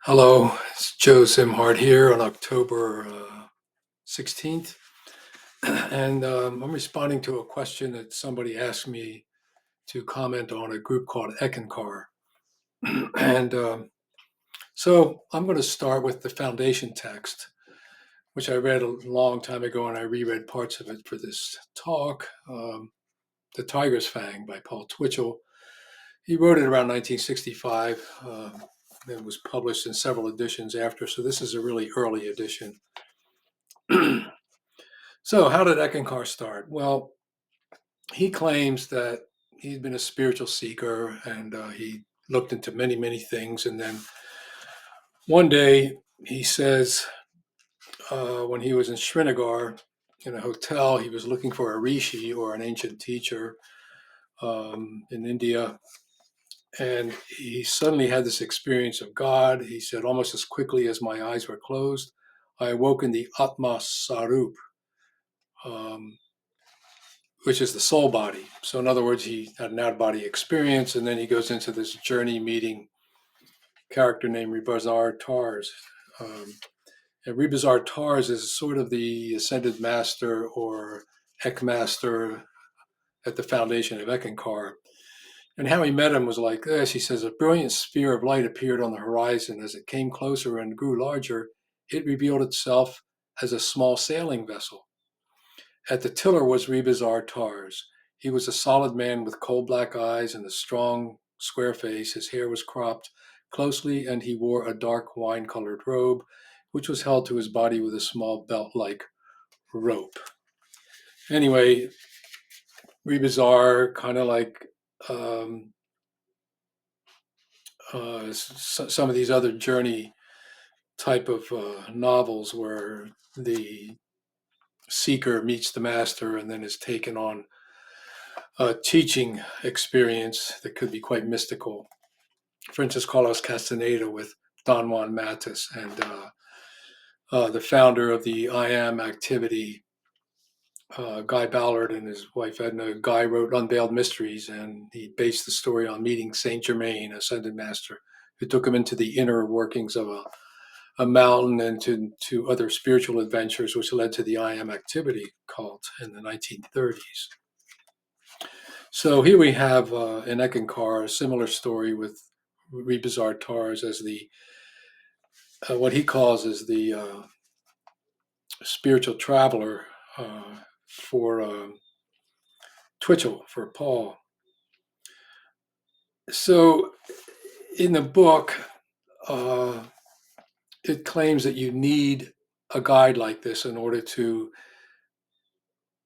Hello, it's Joe Simhart here on October 16th. And I'm responding to a question that somebody asked me to comment on a group called Eckankar. and so I'm going to start with the foundation text, which I read a long time ago, and I reread parts of it for this talk. The Tiger's Fang by Paul Twitchell. He wrote it around 1965. It was published in several editions after, so this is a really early edition. So, how did Eckankar start? Well, he claims that he's been a spiritual seeker and he looked into many, many things. And then one day he says, when he was in Srinagar in a hotel, he was looking for a rishi or an ancient teacher in India. And he suddenly had this experience of God. He said, almost as quickly as my eyes were closed, I awoke in the Atma Sarup, um, which is the soul body. So in other words, he had an out-of-body experience, and then he goes into this journey meeting character named Rebazar Tars. And Rebazar Tars is sort of the ascended master or Ek master at the foundation of Eckankar. And how he met him was like this. He says, a brilliant sphere of light appeared on the horizon. As it came closer and grew larger, it revealed itself as a small sailing vessel. At the tiller was Rebazar Tars. He was a solid man with coal black eyes and a strong, square face. His hair was cropped closely, and he wore a dark wine-colored robe, which was held to his body with a small belt-like rope. Anyway, Rebazar, kind of like some of these other journey type of novels where the seeker meets the master and then is taken on a teaching experience that could be quite mystical. For instance, Carlos Castaneda with Don Juan Matus and the founder of the I Am activity, Guy Ballard and his wife Edna. Guy wrote Unveiled Mysteries, and he based the story on meeting Saint Germain, ascended master, who took him into the inner workings of a mountain and to other spiritual adventures, which led to the I Am activity cult in the 1930s. So here we have in Eckankar a similar story with Rebazar Tars as the what he calls as the spiritual traveler for Twitchell, for Paul. So in the book, it claims that you need a guide like this in order to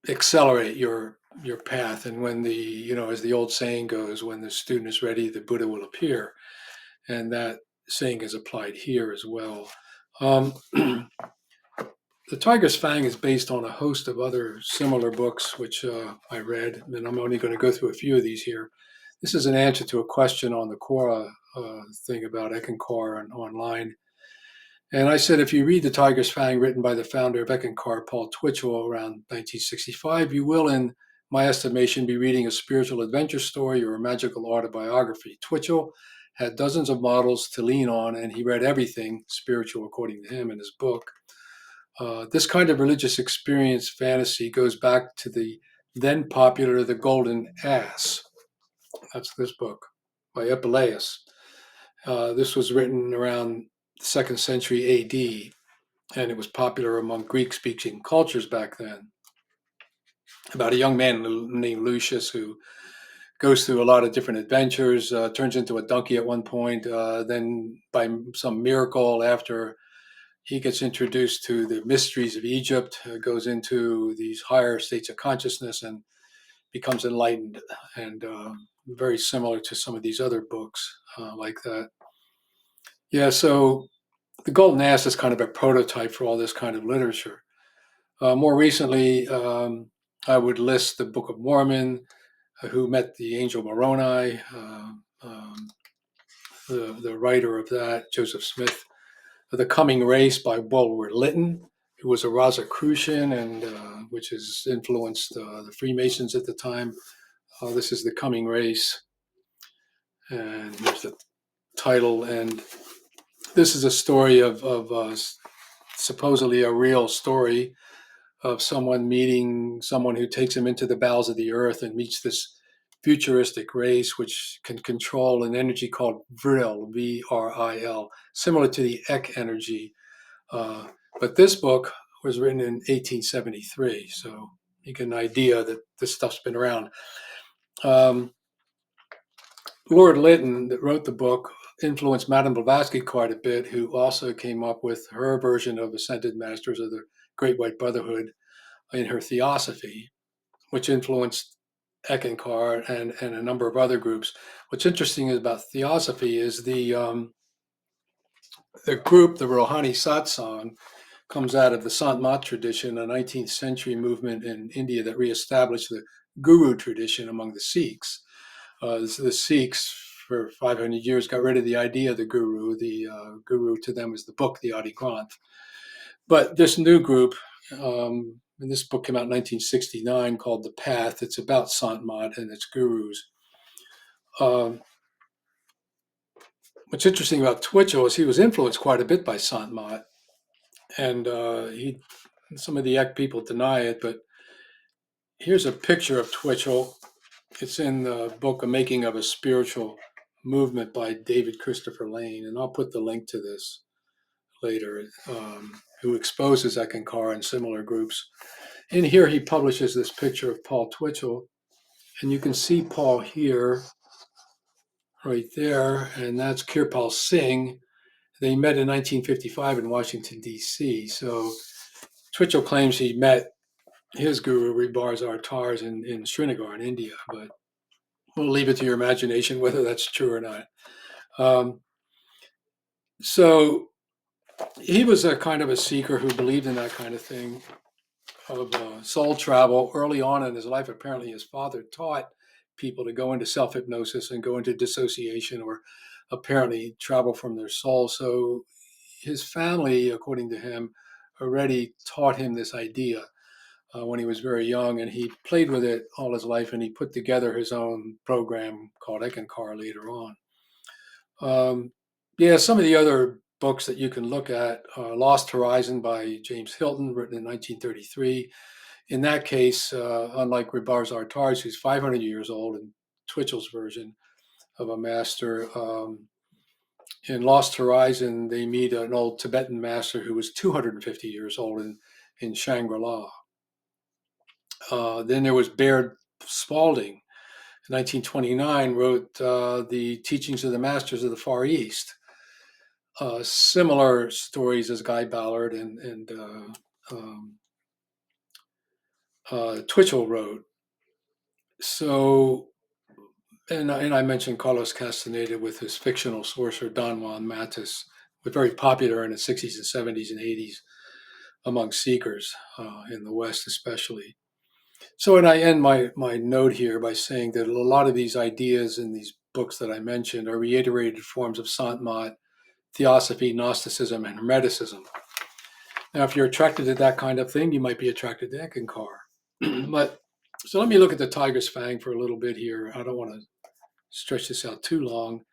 accelerate your path. And when as the old saying goes, when the student is ready, the Buddha will appear. And that saying is applied here as well. The Tiger's Fang is based on a host of other similar books, which I read, and I'm only going to go through a few of these here. This is an answer to a question on the Quora thing about Eckankar and online. And I said, if you read The Tiger's Fang, written by the founder of Eckankar, Paul Twitchell, around 1965, you will, in my estimation, be reading a spiritual adventure story or a magical autobiography. Twitchell had dozens of models to lean on, and he read everything spiritual, according to him, in his book. This kind of religious experience fantasy goes back to the then popular The Golden Ass. That's this book by Apuleius. This was written around the 2nd century AD, and it was popular among Greek-speaking cultures back then. About a young man named Lucius who goes through a lot of different adventures, turns into a donkey at one point, then by some miracle after he gets introduced to the mysteries of Egypt, goes into these higher states of consciousness and becomes enlightened, and very similar to some of these other books like that. Yeah, so the Golden Ass is kind of a prototype for all this kind of literature. More recently, I would list the Book of Mormon, Who Met the Angel Moroni, the writer of that, Joseph Smith, The Coming Race by Bulwer Lytton, who was a Rosicrucian and which has influenced the Freemasons at the time. This is The Coming Race, and here's the title. And this is a story of supposedly a real story of someone meeting someone who takes him into the bowels of the earth and meets this futuristic race which can control an energy called vril, V-R-I-L, similar to the Ek energy. But this book was written in 1873, so you get an idea that this stuff's been around. Lord Lytton, that wrote the book, influenced Madame Blavatsky quite a bit, who also came up with her version of Ascended Masters of the Great White Brotherhood in her Theosophy, which influenced Eckankar and a number of other groups. What's interesting about Theosophy is the group, the Rohani Satsang, comes out of the Sant Mat tradition, a 19th century movement in India that reestablished the Guru tradition among the Sikhs. The Sikhs for 500 years got rid of the idea of the Guru. The Guru to them is the book, the Adi Granth. But this new group, and this book came out in 1969 called The Path. It's about Sant Mat and its gurus. What's interesting about Twitchell is he was influenced quite a bit by Sant Mat. And some of the Ek people deny it, but here's a picture of Twitchell. It's in the book A Making of a Spiritual Movement by David Christopher Lane, and I'll put the link to this later, who exposes Eckankar and similar groups. In here, he publishes this picture of Paul Twitchell, and you can see Paul here, right there, and that's Kirpal Singh. They met in 1955 in Washington, D.C. So Twitchell claims he met his guru, Ribars Artars, in Srinagar in India, but we'll leave it to your imagination whether that's true or not. So he was a kind of a seeker who believed in that kind of thing, of soul travel. Early on in his life, apparently his father taught people to go into self-hypnosis and go into dissociation, or apparently travel from their soul. So his family, according to him, already taught him this idea when he was very young, and he played with it all his life, and he put together his own program called Ek Onkar later on. Some of the other books that you can look at, Lost Horizon by James Hilton, written in 1933. In that case, unlike Ribars Artars, who's 500 years old, and Twitchell's version of a master, in Lost Horizon, they meet an old Tibetan master who was 250 years old in Shangri-La. Then there was Baird Spalding, in 1929, wrote the Teachings of the Masters of the Far East. Similar stories as Guy Ballard and Twitchell wrote. So, and I mentioned Carlos Castaneda with his fictional sorcerer Don Juan Matus, was very popular in the 60s and 70s and 80s among seekers in the West especially. So, and I end my note here by saying that a lot of these ideas in these books that I mentioned are reiterated forms of Sant Mat, Theosophy, Gnosticism, and Hermeticism. Now, if you're attracted to that kind of thing, you might be attracted to Eckankar. But so let me look at the tiger's fang for a little bit here. I don't want to stretch this out too long.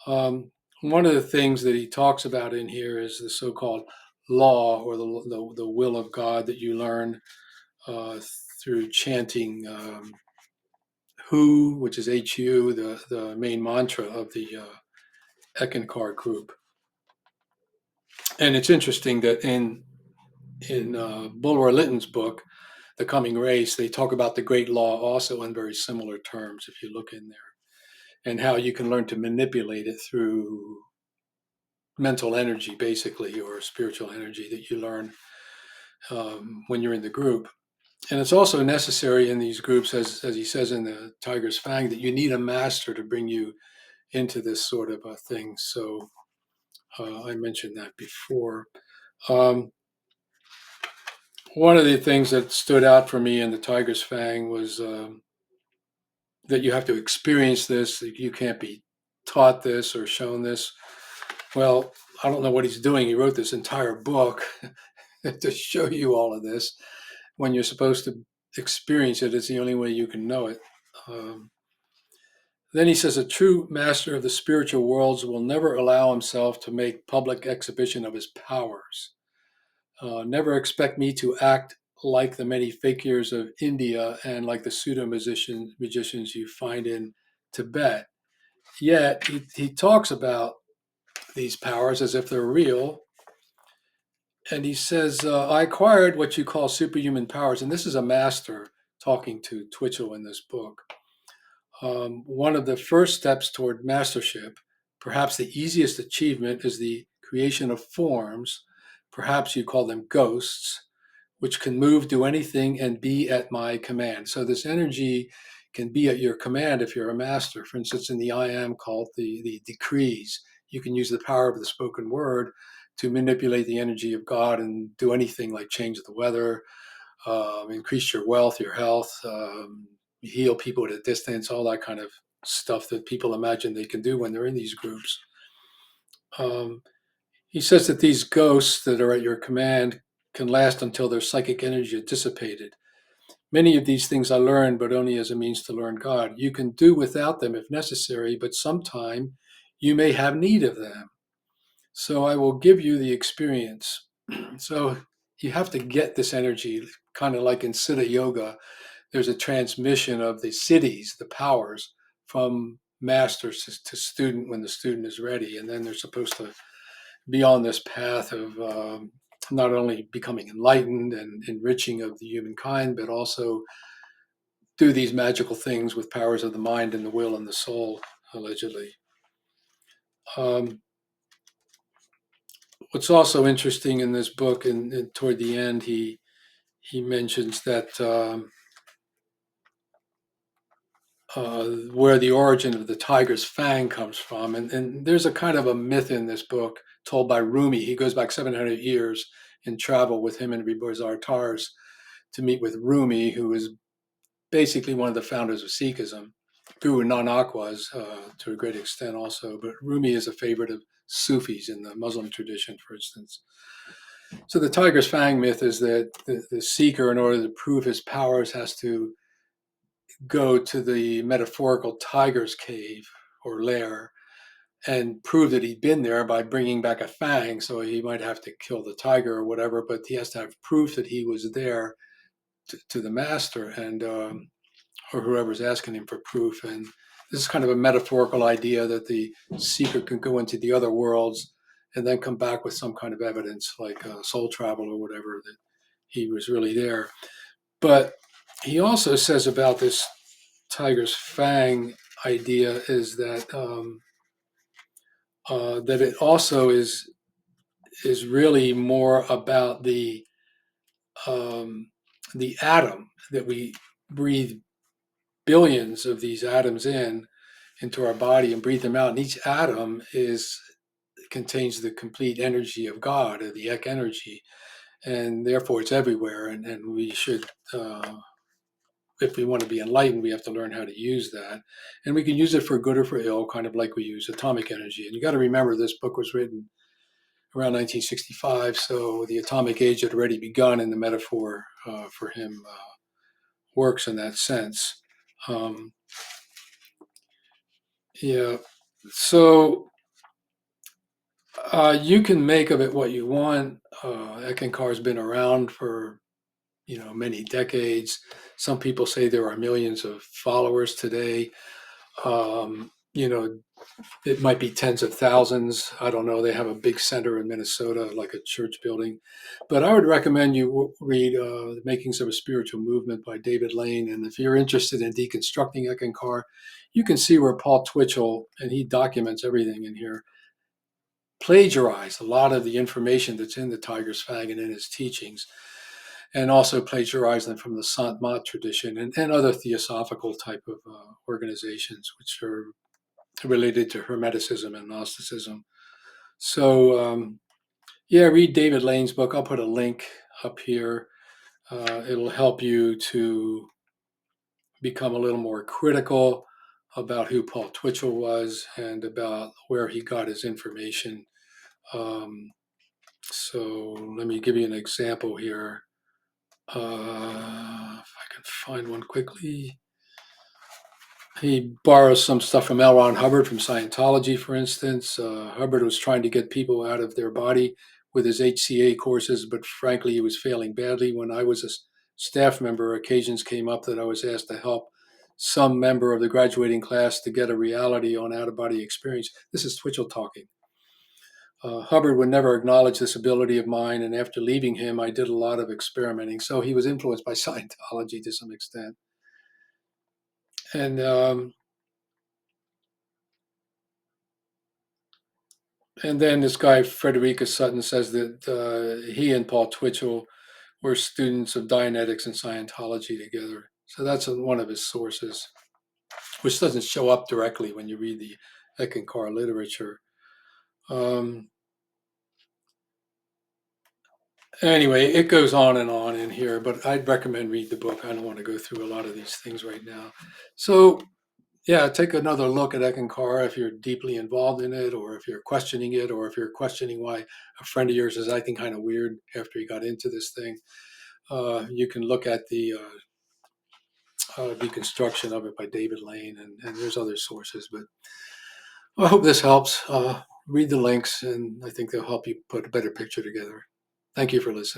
One of the things that he talks about in here is the so-called law, or the will of God that you learn through chanting Hu, which is HU, the main mantra of the Eckankar group. And it's interesting that in Bulwer Lytton's book, The Coming Race, they talk about the great law also in very similar terms, if you look in there, and how you can learn to manipulate it through mental energy, basically, or spiritual energy that you learn when you're in the group. And it's also necessary in these groups, as he says in the Tiger's Fang, that you need a master to bring you into this sort of a thing. So I mentioned that before. One of the things that stood out for me in the Tiger's Fang was that you have to experience this. You can't be taught this or shown this. Well, I don't know what he's doing. He wrote this entire book to show you all of this when you're supposed to experience it. It's the only way you can know it. Then he says, a true master of the spiritual worlds will never allow himself to make public exhibition of his powers. Never expect me to act like the many fakirs of India and like the pseudo magicians you find in Tibet. Yet he talks about these powers as if they're real. And he says, I acquired what you call superhuman powers. And this is a master talking to Twitchell in this book. One of the first steps toward mastership, perhaps the easiest achievement, is the creation of forms, perhaps you call them ghosts, which can move, do anything, and be at my command. So this energy can be at your command if you're a master. For instance, in the I Am cult, the decrees, you can use the power of the spoken word to manipulate the energy of God and do anything like change the weather, increase your wealth, your health, heal people at a distance, all that kind of stuff that people imagine they can do when they're in these groups. Um, he says that these ghosts that are at your command can last until their psychic energy is dissipated. Many of these things I learned, but only as a means to learn God. You can do without them if necessary, but sometime you may have need of them. So I will give you the experience. So you have to get this energy, kind of like in Siddha Yoga. There's a transmission of the siddhis, the powers, from master to student when the student is ready. And then they're supposed to be on this path of not only becoming enlightened and enriching of the humankind, but also do these magical things with powers of the mind and the will and the soul, allegedly. Um, what's also interesting in this book, and toward the end, he mentions that where the origin of the tiger's fang comes from, and there's a kind of a myth in this book told by Rumi. He goes back 700 years in travel with him and Rebazar Tars to meet with Rumi, who is basically one of the founders of Sikhism. Guru Nanak was to a great extent also, but Rumi is a favorite of Sufis in the Muslim tradition, for instance. So the tiger's fang myth is that the seeker, in order to prove his powers, has to go to the metaphorical tiger's cave or lair and prove that he'd been there by bringing back a fang. So he might have to kill the tiger or whatever, but he has to have proof that he was there to the master and or whoever's asking him for proof. And this is kind of a metaphorical idea that the seeker can go into the other worlds and then come back with some kind of evidence, like soul travel or whatever, that he was really there. But he also says about this tiger's fang idea is that that it also is really more about the atom, that we breathe billions of these atoms into our body and breathe them out, and each atom is contains the complete energy of God, or the Ek energy, and therefore it's everywhere. And we should, if we want to be enlightened, we have to learn how to use that, and we can use it for good or for ill, kind of like we use atomic energy. And you got to remember, this book was written around 1965, so the atomic age had already begun, and the metaphor for him works in that sense. Um, yeah, so you can make of it what you want. Eckankar has been around for many decades. Some people say there are millions of followers today. You know, it might be tens of thousands. I don't know. They have a big center in Minnesota, like a church building. But I would recommend you read The Makings of a Spiritual Movement by David Lane. And if you're interested in deconstructing Eckankar, you can see where Paul Twitchell, and he documents everything in here, plagiarized a lot of the information that's in the Tiger's Fang and in his teachings, and also plagiarized them from the Sant Mat tradition and other theosophical type of organizations, which are related to Hermeticism and Gnosticism. So, yeah, read David Lane's book. I'll put a link up here. It'll help you to become a little more critical about who Paul Twitchell was and about where he got his information. So let me give you an example here. If I can find one quickly. He borrows some stuff from L. Ron Hubbard from Scientology, for instance. Hubbard was trying to get people out of their body with his HCA courses, but frankly, he was failing badly. When I was a staff member, occasions came up that I was asked to help some member of the graduating class to get a reality on out of body experience. This is Twitchell talking. Hubbard would never acknowledge this ability of mine, and after leaving him, I did a lot of experimenting. So he was influenced by Scientology to some extent. And then this guy, Frederica Sutton, says that he and Paul Twitchell were students of Dianetics and Scientology together. So that's one of his sources, which doesn't show up directly when you read the Eckankar literature. Anyway, it goes on in here, but I'd recommend read the book. I don't want to go through a lot of these things right now. So yeah, take another look at Eckankar if you're deeply involved in it, or if you're questioning it, or if you're questioning why a friend of yours is acting kind of weird after he got into this thing. You can look at the Deconstruction of it by David Lane, and there's other sources. But I hope this helps. Read the links, and I think they'll help you put a better picture together. Thank you for listening.